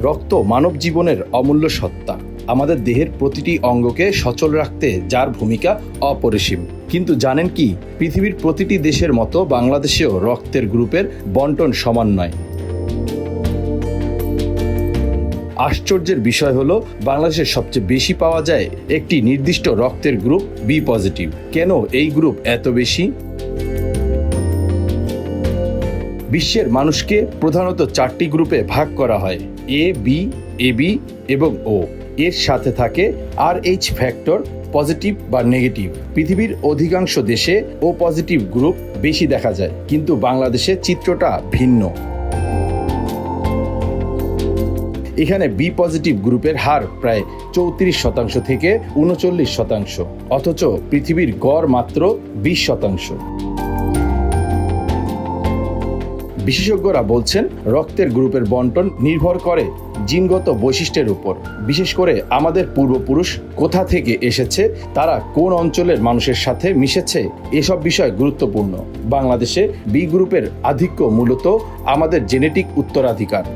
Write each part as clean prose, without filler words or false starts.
রক্ত মানব জীবনের অমূল্য সত্তা। আমাদের দেহের প্রতিটি অঙ্গকে সচল রাখতে যার ভূমিকা অপরিসীম। কিন্তু জানেন কি, পৃথিবীর প্রতিটি দেশের মতো বাংলাদেশেও রক্তের গ্রুপের বন্টন সমান নয়। আশ্চর্যের বিষয় হলো, বাংলাদেশের সবচেয়ে বেশি পাওয়া যায় একটি নির্দিষ্ট রক্তের গ্রুপ বি পজিটিভ। কেন এই গ্রুপ এত বেশি? বিশ্বের মানুষকে প্রধানত 4টি গ্রুপে ভাগ করা হয়: এ, বি, এবি এবং ও। এর সাথে থাকে RH ফ্যাক্টর, পজিটিভ বা নেগেটিভ। পৃথিবীর অধিকাংশ দেশে ও পজিটিভ গ্রুপ বেশি দেখা যায়, কিন্তু বাংলাদেশে চিত্রটা ভিন্ন। এখানে বি পজিটিভ গ্রুপের হার প্রায় 34% থেকে 39%, অথচ পৃথিবীর গড় মাত্র 20%। বিশেষজ্ঞরা বলছেন, রক্তের গ্রুপের বন্টন নির্ভর করে জিনগত বৈশিষ্ট্যের উপর। বিশেষ করে আমাদের পূর্বপুরুষ কোথা থেকে এসেছে, তারা কোন অঞ্চলের মানুষের সাথে মিশেছে, এসব বিষয় গুরুত্বপূর্ণ। বাংলাদেশে বি গ্রুপের আধিক্য মূলত আমাদের জেনেটিক উত্তরাধিকার।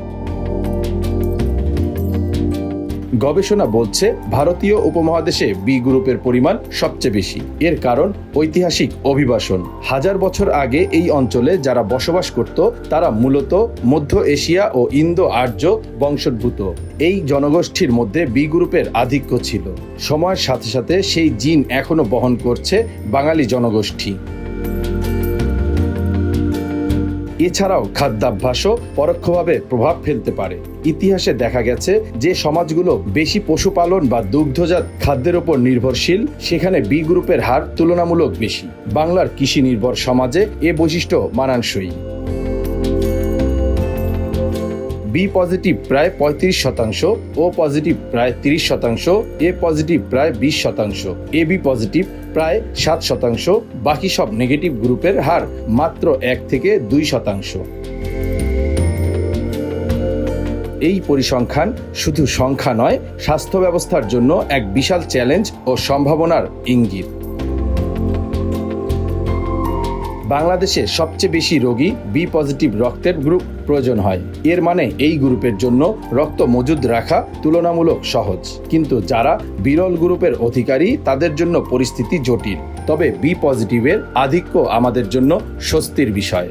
গবেষণা বলছে, ভারতীয় উপমহাদেশে বি গ্রুপের পরিমাণ সবচেয়ে বেশি। এর কারণ ঐতিহাসিক অভিবাসন। হাজার বছর আগে এই অঞ্চলে যারা বসবাস করত, তারা মূলত মধ্য এশিয়া ও ইন্দো আর্য বংশোদ্ভূত। এই জনগোষ্ঠীর মধ্যে বি গ্রুপের আধিক্য ছিল। সময়ের সাথে সাথে সেই জিন এখনো বহন করছে বাঙালি জনগোষ্ঠী। এছাড়াও খাদ্যাভ্যাসও পরোক্ষভাবে প্রভাব ফেলতে পারে। ইতিহাসে দেখা গেছে যে সমাজগুলো বেশি পশুপালন বা দুগ্ধজাত খাদ্যের উপর নির্ভরশীল, সেখানে বি গ্রুপের হার তুলনামূলক বেশি। বাংলার কৃষি নির্ভর সমাজে এ বৈশিষ্ট্য মানানসই। বি পজিটিভ প্রায় 35%, ও পজিটিভ প্রায় 30%, এ পজিটিভ প্রায় 20%, এবি পজিটিভ প্রায় 7%, বাকি সব নেগেটিভ গ্রুপের হার মাত্র 1 থেকে 2%। এই পরিসংখ্যান শুধু সংখ্যা নয়, স্বাস্থ্য ব্যবস্থার জন্য এক বিশাল চ্যালেঞ্জ ও সম্ভাবনার ইঙ্গিত। বাংলাদেশে সবচেয়ে বেশি রোগী বি পজিটিভ রক্তের গ্রুপ প্রয়োজন হয়। এর মানে এই গ্রুপের জন্য রক্ত মজুদ রাখা তুলনামূলক সহজ, কিন্তু যারা বিরল গ্রুপের অধিকারী তাদের জন্য পরিস্থিতি জটিল। তবে বি পজিটিভের আধিক্য আমাদের জন্য স্বস্তির বিষয়।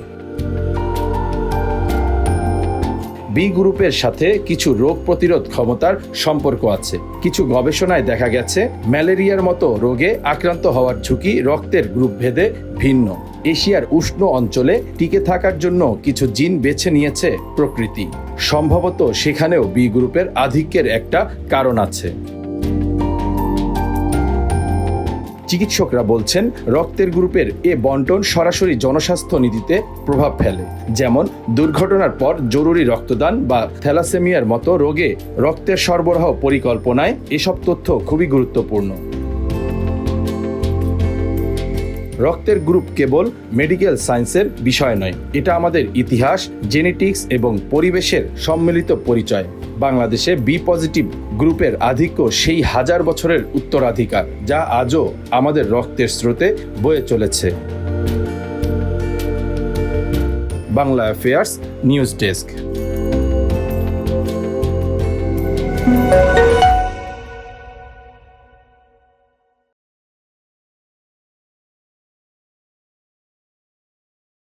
বি গ্রুপের সাথে কিছু রোগ প্রতিরোধ ক্ষমতার সম্পর্ক আছে। কিছু গবেষণায় দেখা গেছে, ম্যালেরিয়ার মতো রোগে আক্রান্ত হওয়ার ঝুঁকি রক্তের গ্রুপ ভেদে ভিন্ন। এশিয়ার উষ্ণ অঞ্চলে টিকে থাকার জন্য কিছু জিন বেছে নিয়েছে প্রকৃতি। সম্ভবত সেখানেও বি গ্রুপের আধিক্যের একটা কারণ আছে। চিকিৎসকরা বলছেন, রক্তের গ্রুপের এ বন্টন সরাসরি জনস্বাস্থ্য নীতিতে প্রভাব ফেলে। যেমন দুর্ঘটনার পর জরুরি রক্তদান বা থ্যালাসেমিয়ার মতো রোগে রক্তের সরবরাহ পরিকল্পনায় এসব তথ্য খুবই গুরুত্বপূর্ণ। রক্তের গ্রুপ কেবল মেডিকেল সায়েন্সের বিষয় নয়, এটা আমাদের ইতিহাস, জেনেটিক্স এবং পরিবেশের সম্মিলিত পরিচয়। বাংলাদেশে বি পজিটিভ গ্রুপের আধিক্য সেই হাজার বছরের উত্তরাধিকার, যা আজও আমাদের রক্তের স্রোতে বয়ে চলেছে। Bangla affairs news desk.